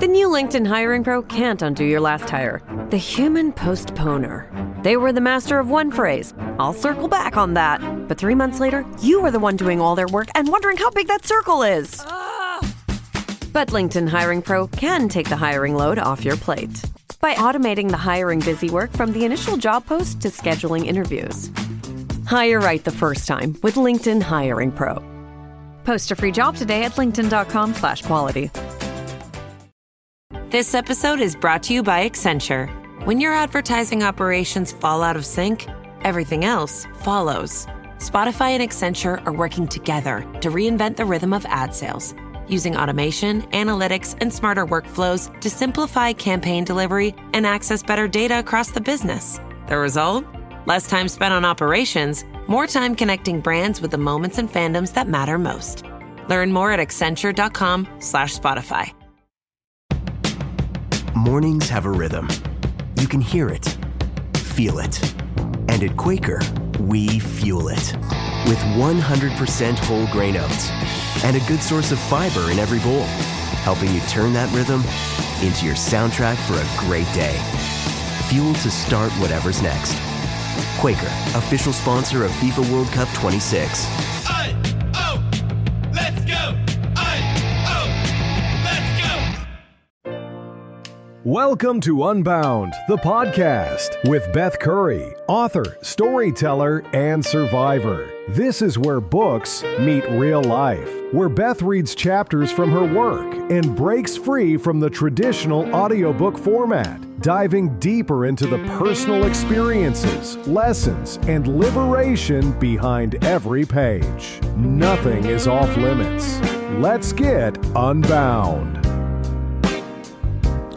The new LinkedIn Hiring Pro can't undo your last hire. The human postponer. They were the master of one phrase. I'll circle back on that. But 3 months later, you were the one doing all their work and wondering how big that circle is. But LinkedIn Hiring Pro can take the hiring load off your plate by automating the hiring busy work from the initial job post to scheduling interviews. Hire right the first time with LinkedIn Hiring Pro. Post a free job today at linkedin.com/quality. This episode is brought to you by Accenture. When your advertising operations fall out of sync, everything else follows. Spotify and Accenture are working together to reinvent the rhythm of ad sales, using automation, analytics, and smarter workflows to simplify campaign delivery and access better data across the business. The result? Less time spent on operations, more time connecting brands with the moments and fandoms that matter most. Learn more at accenture.com/Spotify. Mornings have a rhythm. You can hear it, feel it. And at Quaker, we fuel it. With 100% whole grain oats and a good source of fiber in every bowl, helping you turn that rhythm into your soundtrack for a great day. Fuel to start whatever's next. Quaker, official sponsor of FIFA World Cup 26. Let's go! Let's go! Welcome to Unbound, the podcast with Beth Curry, author, storyteller, and survivor. This is where books meet real life, where Beth reads chapters from her work and breaks free from the traditional audiobook format, diving deeper into the personal experiences, lessons, and liberation behind every page. Nothing is off limits. Let's get Unbound.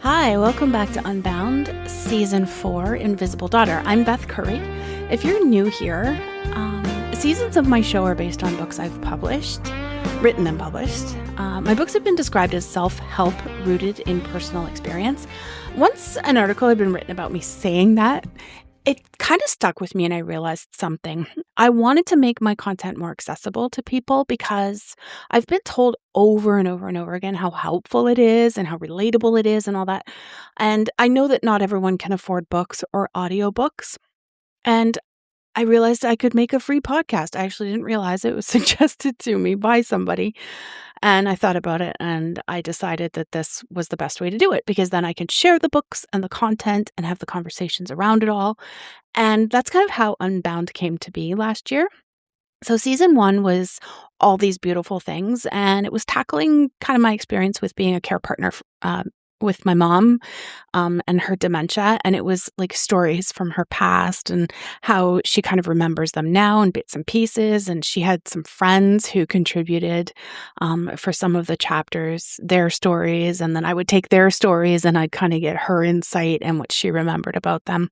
Hi, welcome back to Unbound, Season 4, Invisible Daughter. I'm Beth Curry. If you're new here, seasons of my show are based on books I've written and published. My books have been described as self-help rooted in personal experience. Once an article had been written about me saying that, it kind of stuck with me and I realized something. I wanted to make my content more accessible to people because I've been told over and over and over again how helpful it is and how relatable it is and all that. And I know that not everyone can afford books or audiobooks. And I realized I could make a free podcast. I actually didn't realize it was suggested to me by somebody. And I thought about it and I decided that this was the best way to do it because then I can share the books and the content and have the conversations around it all. And that's kind of how Unbound came to be last year. So season 1 was all these beautiful things and it was tackling kind of my experience with being a care partner with my mom and her dementia. And it was like stories from her past and how she kind of remembers them now in bits and pieces. And she had some friends who contributed for some of the chapters, their stories. And then I would take their stories and I'd kind of get her insight and what she remembered about them.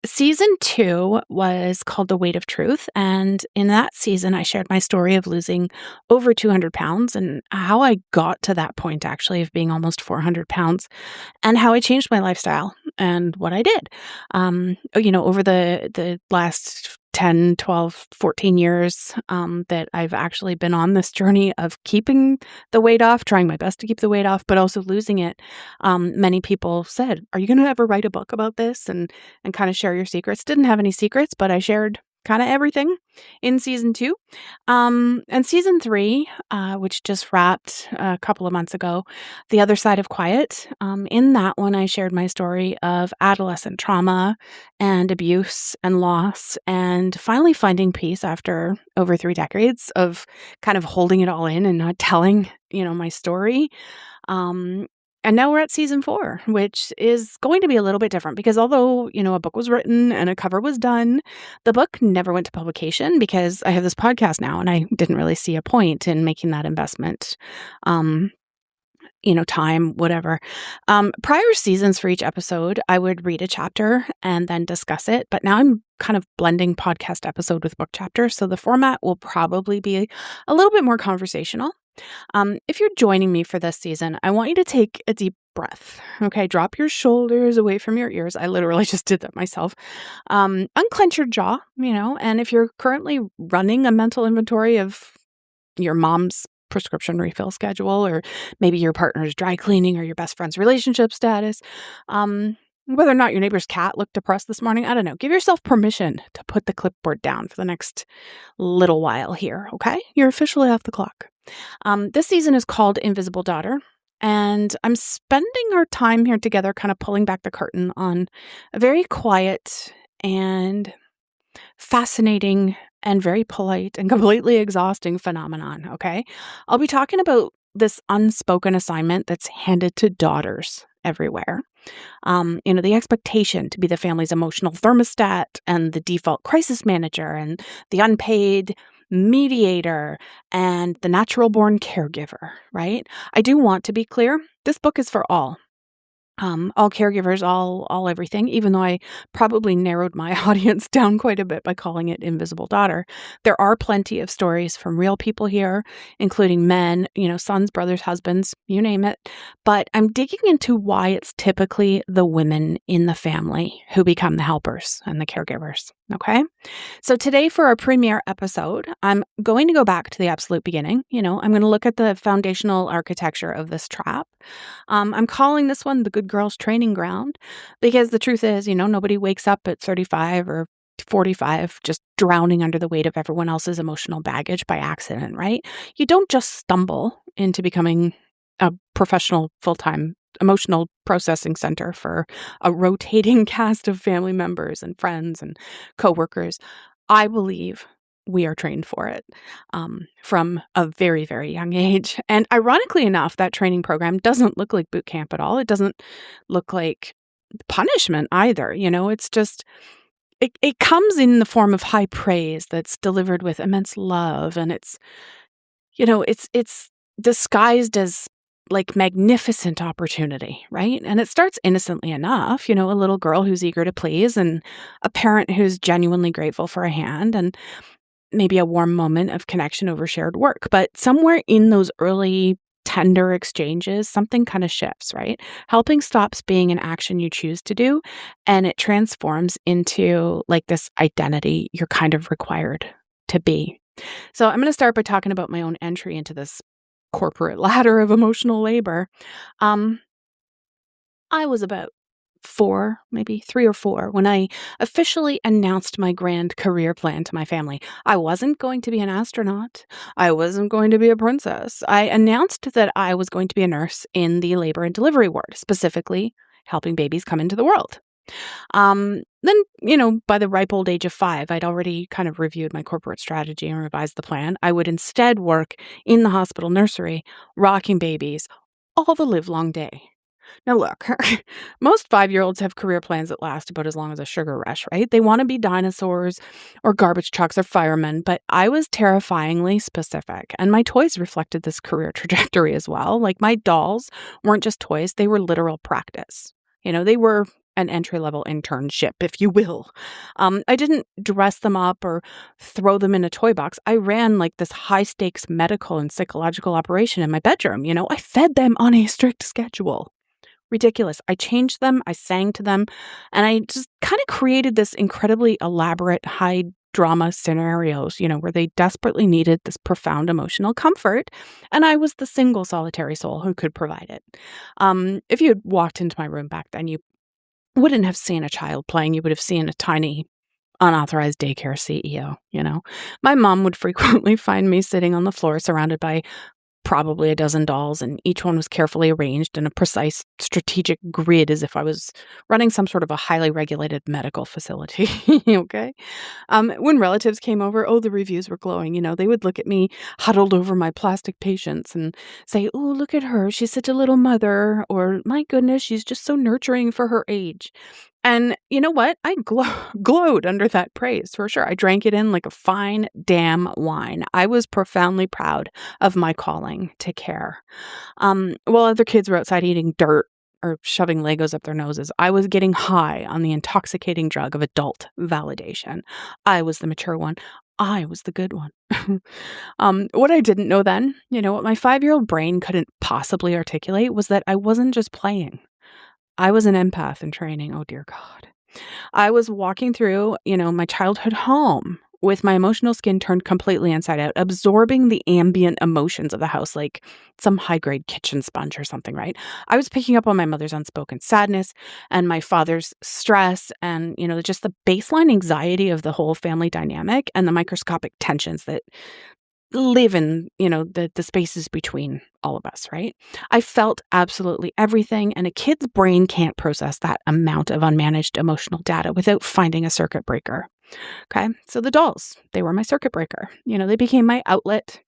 Season 2 was called The Weight of Truth. And in that season, I shared my story of losing over 200 pounds and how I got to that point actually of being almost 400 pounds and how I changed my lifestyle and what I did. Over the last 10, 12, 14 years that I've actually been on this journey of keeping the weight off, trying my best to keep the weight off, but also losing it. Many people said, are you going to ever write a book about this and kind of share your secrets? Didn't have any secrets, but I shared kind of everything in season 2. And season 3, which just wrapped a couple of months ago, The Other Side of Quiet. In that one, I shared my story of adolescent trauma and abuse and loss and finally finding peace after over 3 decades of kind of holding it all in and not telling, my story. And now we're at season 4, which is going to be a little bit different because although, a book was written and a cover was done, the book never went to publication because I have this podcast now and I didn't really see a point in making that investment. Time, whatever. Prior seasons for each episode, I would read a chapter and then discuss it. But now I'm kind of blending podcast episode with book chapter. So the format will probably be a little bit more conversational. If you're joining me for this season, I want you to take a deep breath. Okay, drop your shoulders away from your ears. I literally just did that myself. Unclench your jaw, and if you're currently running a mental inventory of your mom's prescription refill schedule, or maybe your partner's dry cleaning, or your best friend's relationship status. Whether or not your neighbor's cat looked depressed this morning, I don't know. Give yourself permission to put the clipboard down for the next little while here, okay? You're officially off the clock. This season is called Invisible Daughter, and I'm spending our time here together kind of pulling back the curtain on a very quiet and fascinating and very polite and completely exhausting phenomenon, okay? I'll be talking about this unspoken assignment that's handed to daughters everywhere. The expectation to be the family's emotional thermostat and the default crisis manager and the unpaid mediator and the natural born caregiver, right? I do want to be clear. This book is for all caregivers, all everything, even though I probably narrowed my audience down quite a bit by calling it Invisible Daughter. There are plenty of stories from real people here, including men, sons, brothers, husbands, you name it. But I'm digging into why it's typically the women in the family who become the helpers and the caregivers. Okay. So today for our premiere episode, I'm going to go back to the absolute beginning. I'm going to look at the foundational architecture of this trap. I'm calling this one the good girl's training ground because the truth is, nobody wakes up at 35 or 45 just drowning under the weight of everyone else's emotional baggage by accident, right? You don't just stumble into becoming a professional full-time emotional processing center for a rotating cast of family members and friends and coworkers. I believe we are trained for it from a very, very young age. And ironically enough, that training program doesn't look like boot camp at all. It doesn't look like punishment either. It's just, it comes in the form of high praise that's delivered with immense love. And it's disguised as like magnificent opportunity, right? And it starts innocently enough, a little girl who's eager to please and a parent who's genuinely grateful for a hand and maybe a warm moment of connection over shared work. But somewhere in those early tender exchanges, something kind of shifts, right? Helping stops being an action you choose to do, and it transforms into like this identity you're kind of required to be. So I'm going to start by talking about my own entry into this corporate ladder of emotional labor. I was about 3 or 4, when I officially announced my grand career plan to my family. I wasn't going to be an astronaut. I wasn't going to be a princess. I announced that I was going to be a nurse in the labor and delivery ward, specifically helping babies come into the world. Then, by the ripe old age of 5, I'd already kind of reviewed my corporate strategy and revised the plan. I would instead work in the hospital nursery, rocking babies all the livelong day. Now, look, most 5-year-olds have career plans that last about as long as a sugar rush, right? They want to be dinosaurs or garbage trucks or firemen, but I was terrifyingly specific, and my toys reflected this career trajectory as well. Like, my dolls weren't just toys, they were literal practice. They were an entry-level internship, if you will. I didn't dress them up or throw them in a toy box. I ran like this high-stakes medical and psychological operation in my bedroom. I fed them on a strict schedule. Ridiculous. I changed them, I sang to them, and I just kind of created this incredibly elaborate high drama scenarios, where they desperately needed this profound emotional comfort, and I was the single solitary soul who could provide it. If you had walked into my room back then, you wouldn't have seen a child playing. You would have seen a tiny, unauthorized daycare CEO, My mom would frequently find me sitting on the floor surrounded by probably a dozen dolls, and each one was carefully arranged in a precise strategic grid as if I was running some sort of a highly regulated medical facility. Okay. When relatives came over, the reviews were glowing. They would look at me huddled over my plastic patients and say, "Oh, look at her. She's such a little mother," or "My goodness, she's just so nurturing for her age." And you know what? I glowed under that praise, for sure. I drank it in like a fine damn wine. I was profoundly proud of my calling to care. While other kids were outside eating dirt or shoving Legos up their noses, I was getting high on the intoxicating drug of adult validation. I was the mature one. I was the good one. What I didn't know then, what my 5-year-old brain couldn't possibly articulate, was that I wasn't just playing. I was an empath in training. Oh, dear God. I was walking through, my childhood home with my emotional skin turned completely inside out, absorbing the ambient emotions of the house like some high-grade kitchen sponge or something, right? I was picking up on my mother's unspoken sadness and my father's stress and, just the baseline anxiety of the whole family dynamic and the microscopic tensions that live in, the spaces between all of us, right? I felt absolutely everything, and a kid's brain can't process that amount of unmanaged emotional data without finding a circuit breaker. Okay, so the dolls, they were my circuit breaker. They became my outlet,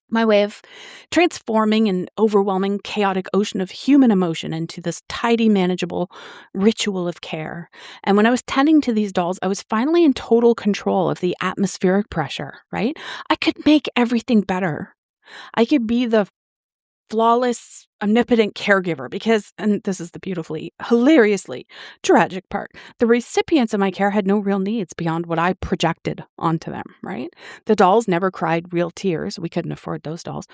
my way of transforming an overwhelming, chaotic ocean of human emotion into this tidy, manageable ritual of care. And when I was tending to these dolls, I was finally in total control of the atmospheric pressure, right? I could make everything better. I could be the flawless, omnipotent caregiver because, and this is the beautifully, hilariously tragic part, the recipients of my care had no real needs beyond what I projected onto them, right? The dolls never cried real tears. We couldn't afford those dolls.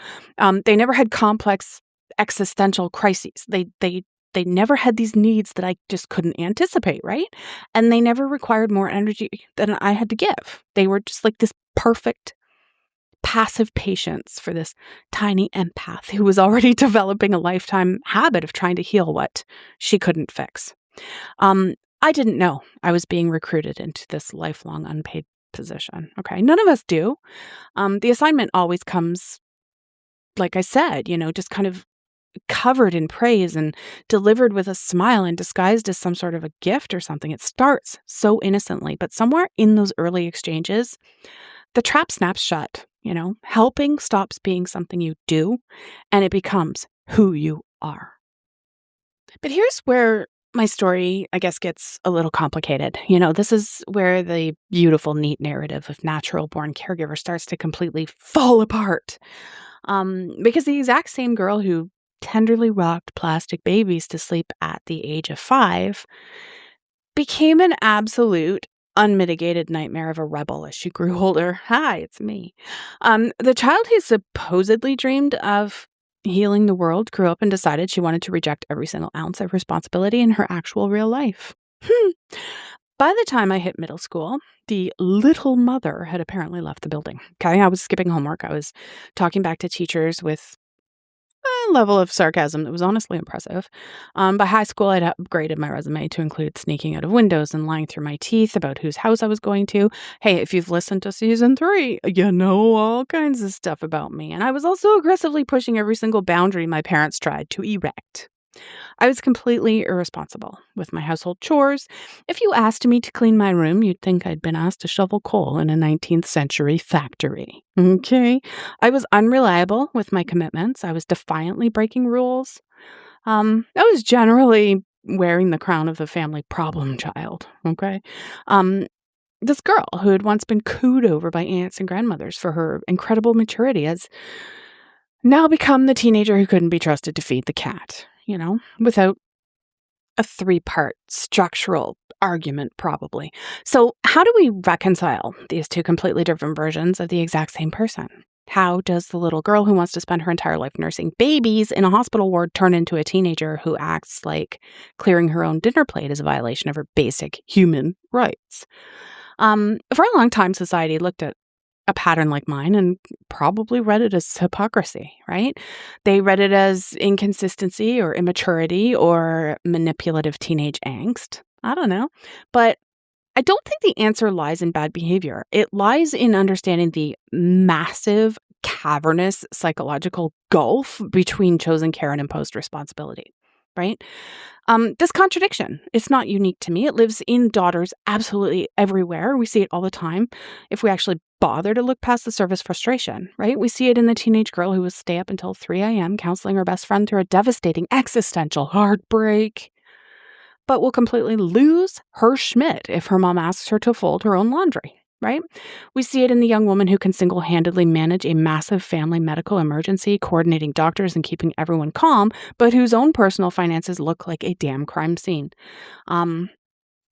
They never had complex existential crises. They never had these needs that I just couldn't anticipate, right? And they never required more energy than I had to give. They were just like this perfect passive patience for this tiny empath who was already developing a lifetime habit of trying to heal what she couldn't fix. I didn't know I was being recruited into this lifelong unpaid position. Okay, none of us do. The assignment always comes, like I said, just kind of covered in praise and delivered with a smile and disguised as some sort of a gift or something. It starts so innocently, but somewhere in those early exchanges, the trap snaps shut. Helping stops being something you do and it becomes who you are. But here's where my story, I guess, gets a little complicated. This is where the beautiful, neat narrative of natural born caregiver starts to completely fall apart. Because the exact same girl who tenderly rocked plastic babies to sleep at the age of 5 became an absolute unmitigated nightmare of a rebel as she grew older. Hi, it's me. The child who supposedly dreamed of healing the world grew up and decided she wanted to reject every single ounce of responsibility in her actual real life. By the time I hit middle school, the little mother had apparently left the building. Okay, I was skipping homework. I was talking back to teachers with a level of sarcasm that was honestly impressive. By high school, I'd upgraded my resume to include sneaking out of windows and lying through my teeth about whose house I was going to. Hey, if you've listened to season 3, you know all kinds of stuff about me. And I was also aggressively pushing every single boundary my parents tried to erect. I was completely irresponsible with my household chores. If you asked me to clean my room, you'd think I'd been asked to shovel coal in a 19th century factory. Okay? I was unreliable with my commitments. I was defiantly breaking rules. I was generally wearing the crown of the family problem child. Okay? This girl who had once been cooed over by aunts and grandmothers for her incredible maturity has now become the teenager who couldn't be trusted to feed the cat. Without a 3-part structural argument, probably. So how do we reconcile these two completely different versions of the exact same person? How does the little girl who wants to spend her entire life nursing babies in a hospital ward turn into a teenager who acts like clearing her own dinner plate is a violation of her basic human rights? For a long time, society looked at a pattern like mine and probably read it as hypocrisy, right? They read it as inconsistency or immaturity or manipulative teenage angst. I don't know. But I don't think the answer lies in bad behavior. It lies in understanding the massive, cavernous psychological gulf between chosen care and imposed responsibility, right? This contradiction, it's not unique to me. It lives in daughters absolutely everywhere. We see it all the time. If we actually bother to look past the surface frustration, right? We see it in the teenage girl who will stay up until 3 a.m. counseling her best friend through a devastating existential heartbreak, but will completely lose her schmidt if her mom asks her to fold her own laundry, right? We see it in the young woman who can single-handedly manage a massive family medical emergency, coordinating doctors and keeping everyone calm, but whose own personal finances look like a damn crime scene.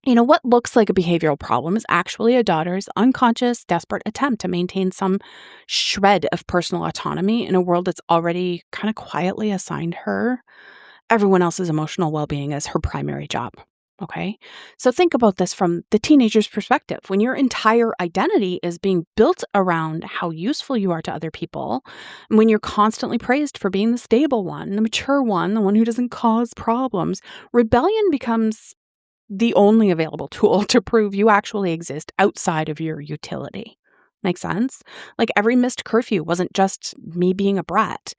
What looks like a behavioral problem is actually a daughter's unconscious, desperate attempt to maintain some shred of personal autonomy in a world that's already kind of quietly assigned her everyone else's emotional well-being as her primary job. Okay. So think about this from the teenager's perspective. When your entire identity is being built around how useful you are to other people, and when you're constantly praised for being the stable one, the mature one, the one who doesn't cause problems, rebellion becomes the only available tool to prove you actually exist outside of your utility. Make sense? Like every missed curfew wasn't just me being a brat.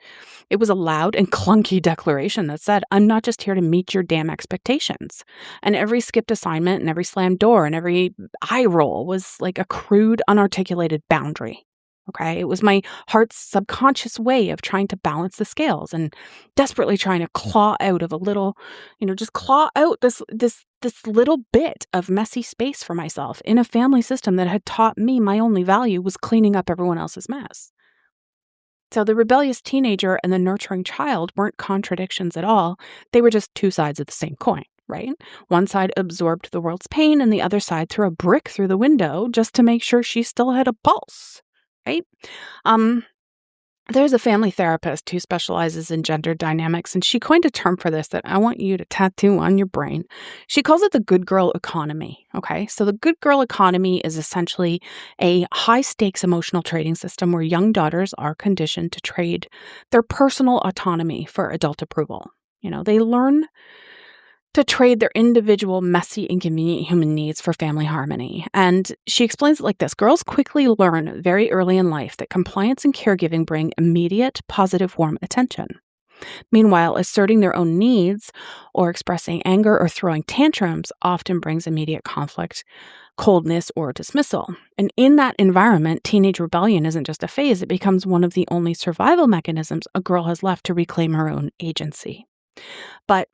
It was a loud and clunky declaration that said, I'm not just here to meet your damn expectations. And every skipped assignment and every slammed door and every eye roll was like a crude, unarticulated boundary. Okay. It was my heart's subconscious way of trying to balance the scales and desperately trying to claw out of a little, just claw out this little bit of messy space for myself in a family system that had taught me my only value was cleaning up everyone else's mess. So the rebellious teenager and the nurturing child weren't contradictions at all. They were just two sides of the same coin, right? One side absorbed the world's pain and the other side threw a brick through the window just to make sure she still had a pulse, right? There's a family therapist who specializes in gender dynamics, and she coined a term for this that I want you to tattoo on your brain. She calls it the good girl economy, okay? So the good girl economy is essentially a high-stakes emotional trading system where young daughters are conditioned to trade their personal autonomy for adult approval. They learn to trade their individual, messy, inconvenient human needs for family harmony. And she explains it like this. Girls quickly learn very early in life that compliance and caregiving bring immediate, positive, warm attention. Meanwhile, asserting their own needs or expressing anger or throwing tantrums often brings immediate conflict, coldness, or dismissal. And in that environment, teenage rebellion isn't just a phase. It becomes one of the only survival mechanisms a girl has left to reclaim her own agency. But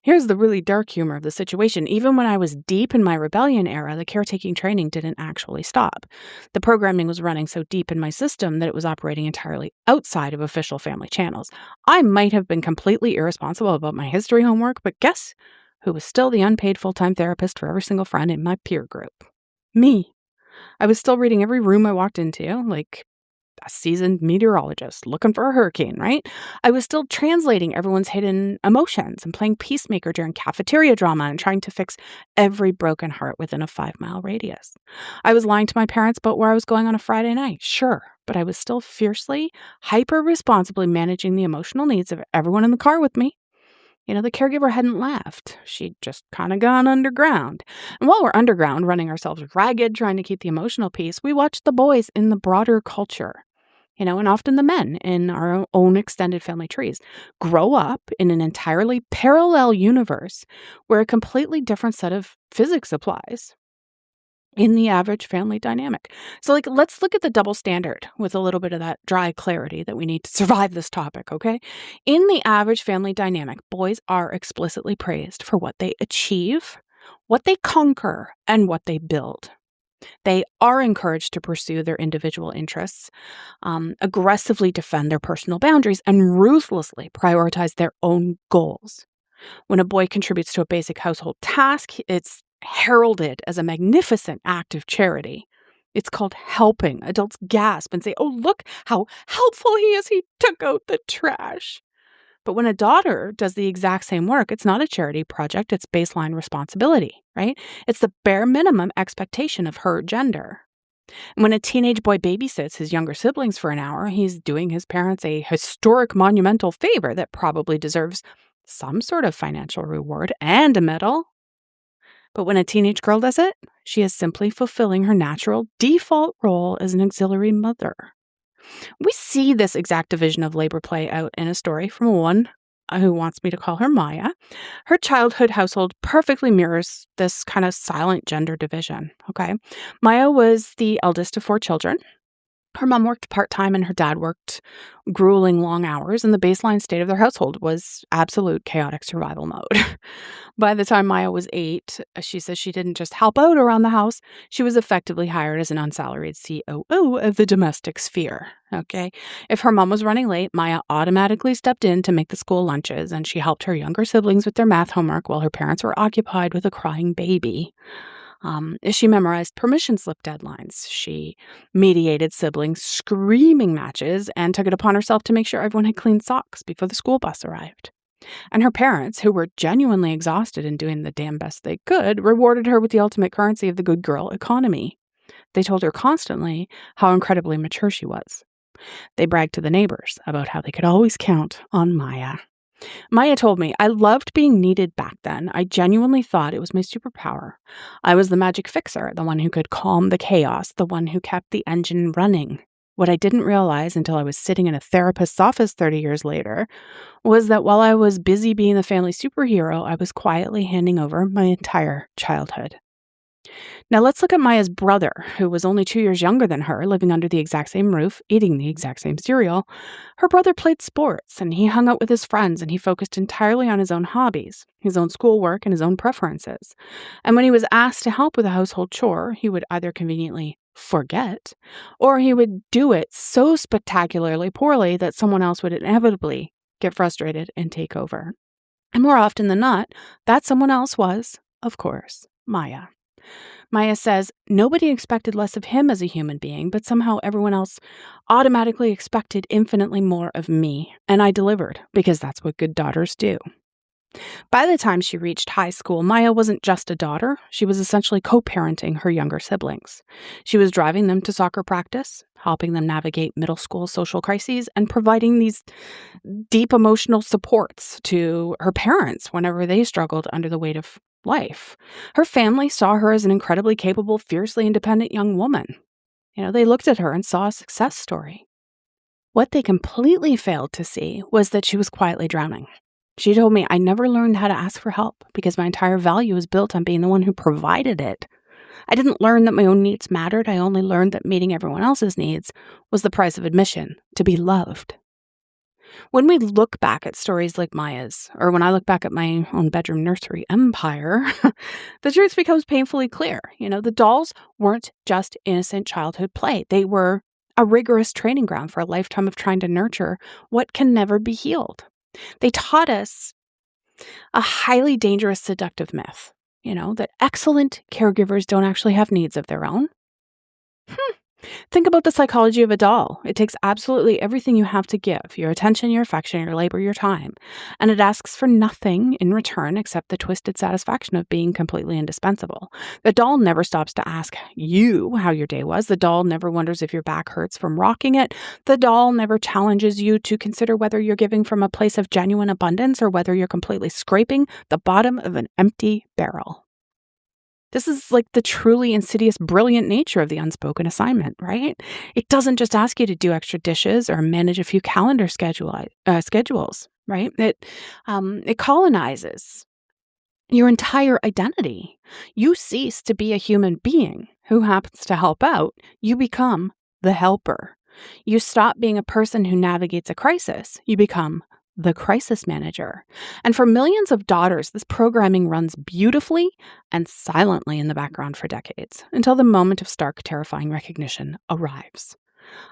here's the really dark humor of the situation. Even when I was deep in my rebellion era, the caretaking training didn't actually stop. The programming was running so deep in my system that it was operating entirely outside of official family channels. I might have been completely irresponsible about my history homework, but guess who was still the unpaid full-time therapist for every single friend in my peer group? Me. I was still reading every room I walked into, like a seasoned meteorologist looking for a hurricane, right? I was still translating everyone's hidden emotions and playing peacemaker during cafeteria drama and trying to fix every broken heart within a 5-mile radius. I was lying to my parents about where I was going on a Friday night, sure, but I was still fiercely, hyper-responsibly managing the emotional needs of everyone in the car with me. The caregiver hadn't left. She'd just kind of gone underground. And while we're underground, running ourselves ragged, trying to keep the emotional peace, we watched the boys in the broader culture, and often the men in our own extended family trees, grow up in an entirely parallel universe where a completely different set of physics applies in the average family dynamic. So let's look at the double standard with a little bit of that dry clarity that we need to survive this topic, okay? In the average family dynamic, boys are explicitly praised for what they achieve, what they conquer, and what they build. They are encouraged to pursue their individual interests, aggressively defend their personal boundaries, and ruthlessly prioritize their own goals. When a boy contributes to a basic household task, it's heralded as a magnificent act of charity. It's called helping. Adults gasp and say, oh, look how helpful he is. He took out the trash. But when a daughter does the exact same work, it's not a charity project, it's baseline responsibility, right? It's the bare minimum expectation of her gender. When a teenage boy babysits his younger siblings for an hour, he's doing his parents a historic monumental favor that probably deserves some sort of financial reward and a medal. But when a teenage girl does it, she is simply fulfilling her natural default role as an auxiliary mother. We see this exact division of labor play out in a story from one who wants me to call her Maya. Her childhood household perfectly mirrors this kind of silent gender division, okay? Maya was the eldest of 4 children. Her mom worked part-time and her dad worked grueling long hours, and the baseline state of their household was absolute chaotic survival mode. By the time Maya was 8, she says she didn't just help out around the house, she was effectively hired as an unsalaried COO of the domestic sphere, okay? If her mom was running late, Maya automatically stepped in to make the school lunches, and she helped her younger siblings with their math homework while her parents were occupied with a crying baby. She memorized permission slip deadlines. She mediated siblings' screaming matches and took it upon herself to make sure everyone had clean socks before the school bus arrived. And her parents, who were genuinely exhausted and doing the damn best they could, rewarded her with the ultimate currency of the good girl economy. They told her constantly how incredibly mature she was. They bragged to the neighbors about how they could always count on Maya. Maya told me, I loved being needed back then. I genuinely thought it was my superpower. I was the magic fixer, the one who could calm the chaos, the one who kept the engine running. What I didn't realize until I was sitting in a therapist's office 30 years later was that while I was busy being the family superhero, I was quietly handing over my entire childhood. Now let's look at Maya's brother, who was only 2 years younger than her, living under the exact same roof, eating the exact same cereal. Her brother played sports, and he hung out with his friends, and he focused entirely on his own hobbies, his own schoolwork, and his own preferences. And when he was asked to help with a household chore, he would either conveniently forget, or he would do it so spectacularly poorly that someone else would inevitably get frustrated and take over. And more often than not, that someone else was, of course, Maya. Maya says, nobody expected less of him as a human being, but somehow everyone else automatically expected infinitely more of me, and I delivered, because that's what good daughters do. By the time she reached high school, Maya wasn't just a daughter. She was essentially co-parenting her younger siblings. She was driving them to soccer practice, helping them navigate middle school social crises, and providing these deep emotional supports to her parents whenever they struggled under the weight of life. Her family saw her as an incredibly capable, fiercely independent young woman. They looked at her and saw a success story. What they completely failed to see was that she was quietly drowning. She told me, I never learned how to ask for help because my entire value is built on being the one who provided it. I didn't learn that my own needs mattered. I only learned that meeting everyone else's needs was the price of admission to be loved. When we look back at stories like Maya's, or when I look back at my own bedroom nursery empire, the truth becomes painfully clear. The dolls weren't just innocent childhood play. They were a rigorous training ground for a lifetime of trying to nurture what can never be healed. They taught us a highly dangerous, seductive myth, that excellent caregivers don't actually have needs of their own. Think about the psychology of a doll. It takes absolutely everything you have to give, your attention, your affection, your labor, your time, and it asks for nothing in return except the twisted satisfaction of being completely indispensable. The doll never stops to ask you how your day was. The doll never wonders if your back hurts from rocking it. The doll never challenges you to consider whether you're giving from a place of genuine abundance or whether you're completely scraping the bottom of an empty barrel. This is like the truly insidious, brilliant nature of the unspoken assignment, right? It doesn't just ask you to do extra dishes or manage a few calendar schedules, right? It colonizes your entire identity. You cease to be a human being who happens to help out. You become the helper. You stop being a person who navigates a crisis. You become the crisis manager. And for millions of daughters, this programming runs beautifully and silently in the background for decades until the moment of stark, terrifying recognition arrives.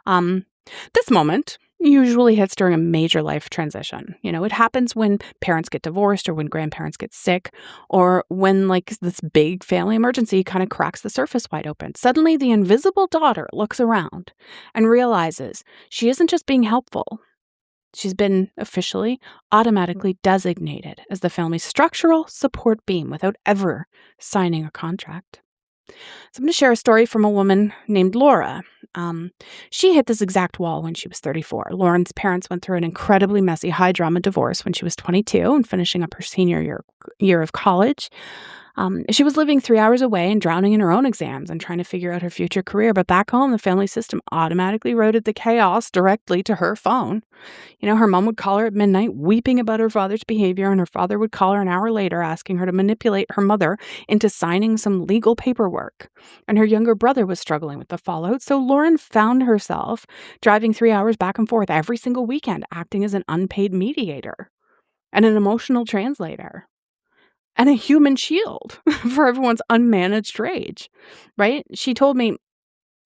This moment usually hits during a major life transition. It happens when parents get divorced or when grandparents get sick or when this big family emergency kind of cracks the surface wide open. Suddenly, the invisible daughter looks around and realizes she isn't just being helpful. She's been officially, automatically designated as the family's structural support beam without ever signing a contract. So I'm going to share a story from a woman named Laura. She hit this exact wall when she was 34. Lauren's parents went through an incredibly messy, high-drama divorce when she was 22 and finishing up her senior year of college. She was living 3 hours away and drowning in her own exams and trying to figure out her future career. But back home, the family system automatically routed the chaos directly to her phone. Her mom would call her at midnight weeping about her father's behavior, and her father would call her an hour later asking her to manipulate her mother into signing some legal paperwork. And her younger brother was struggling with the fallout, so Lauren found herself driving 3 hours back and forth every single weekend, acting as an unpaid mediator and an emotional translator. And a human shield for everyone's unmanaged rage, right? She told me,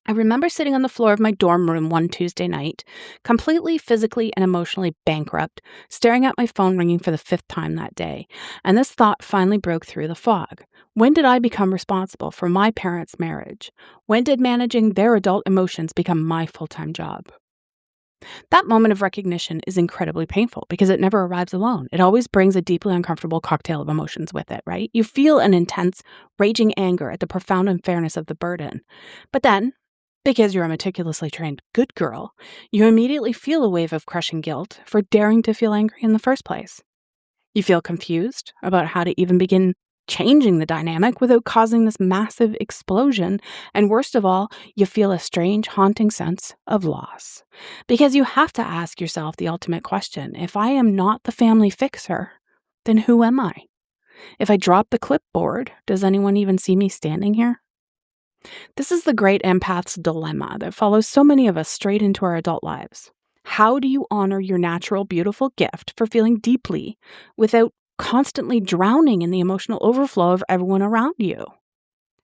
I remember sitting on the floor of my dorm room one Tuesday night, completely physically and emotionally bankrupt, staring at my phone ringing for the 5th time that day. And this thought finally broke through the fog. When did I become responsible for my parents' marriage? When did managing their adult emotions become my full-time job? That moment of recognition is incredibly painful because it never arrives alone. It always brings a deeply uncomfortable cocktail of emotions with it, right? You feel an intense, raging anger at the profound unfairness of the burden. But then, because you're a meticulously trained good girl, you immediately feel a wave of crushing guilt for daring to feel angry in the first place. You feel confused about how to even begin changing the dynamic without causing this massive explosion. And worst of all, you feel a strange, haunting sense of loss. Because you have to ask yourself the ultimate question: if I am not the family fixer, then who am I? If I drop the clipboard, does anyone even see me standing here? This is the great empath's dilemma that follows so many of us straight into our adult lives. How do you honor your natural, beautiful gift for feeling deeply without constantly drowning in the emotional overflow of everyone around you?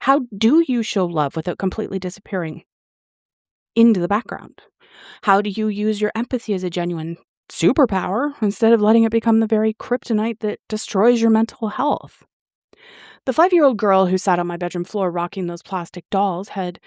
How do you show love without completely disappearing into the background? How do you use your empathy as a genuine superpower instead of letting it become the very kryptonite that destroys your mental health? The 5-year-old girl who sat on my bedroom floor rocking those plastic dolls had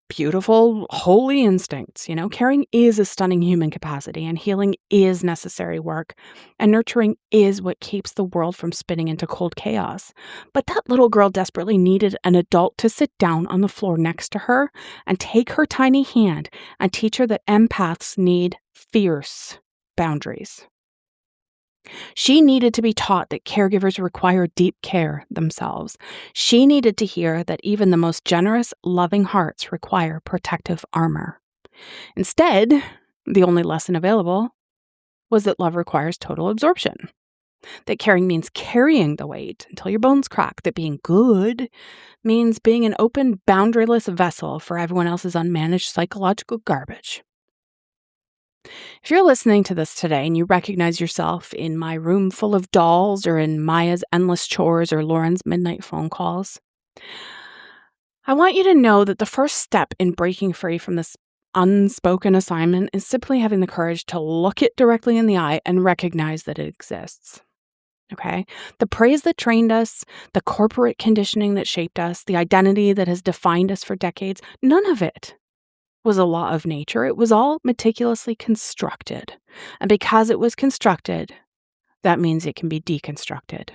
beautiful, holy instincts. Caring is a stunning human capacity, and healing is necessary work, and nurturing is what keeps the world from spinning into cold chaos. But that little girl desperately needed an adult to sit down on the floor next to her and take her tiny hand and teach her that empaths need fierce boundaries. She needed to be taught that caregivers require deep care themselves. She needed to hear that even the most generous, loving hearts require protective armor. Instead, the only lesson available was that love requires total absorption. That caring means carrying the weight until your bones crack. That being good means being an open, boundaryless vessel for everyone else's unmanaged psychological garbage. If you're listening to this today and you recognize yourself in my room full of dolls, or in Maya's endless chores, or Lauren's midnight phone calls, I want you to know that the first step in breaking free from this unspoken assignment is simply having the courage to look it directly in the eye and recognize that it exists. Okay? The praise that trained us, the corporate conditioning that shaped us, the identity that has defined us for decades, none of it was a law of nature. It was all meticulously constructed. And because it was constructed, that means it can be deconstructed.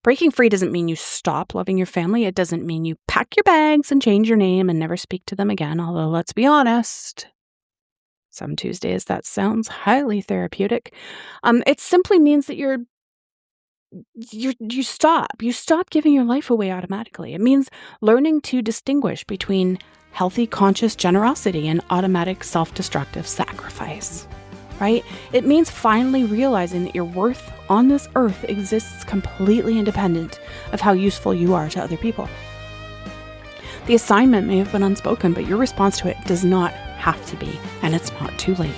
Breaking free doesn't mean you stop loving your family. It doesn't mean you pack your bags and change your name and never speak to them again. Although, let's be honest, some Tuesdays that sounds highly therapeutic. It simply means that you stop giving your life away automatically. It means learning to distinguish between healthy, conscious generosity and automatic, self-destructive sacrifice, right? It means finally realizing that your worth on this earth exists completely independent of how useful you are to other people. The assignment may have been unspoken, but your response to it does not have to be, and it's not too late.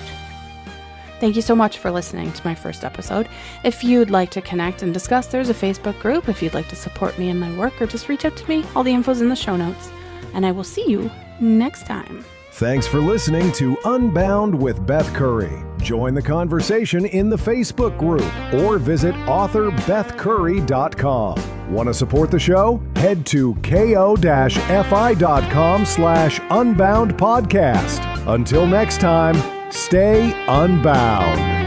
Thank you so much for listening to my first episode. If you'd like to connect and discuss, there's a Facebook group. If you'd like to support me in my work, or just reach out to me, all the info's in the show notes. And I will see you next time. Thanks for listening to Unbound with Beth Curry. Join the conversation in the Facebook group or visit author.bethcurry.com. Want to support the show? Head to ko-fi.com/unbound podcast. Until next time, stay unbound.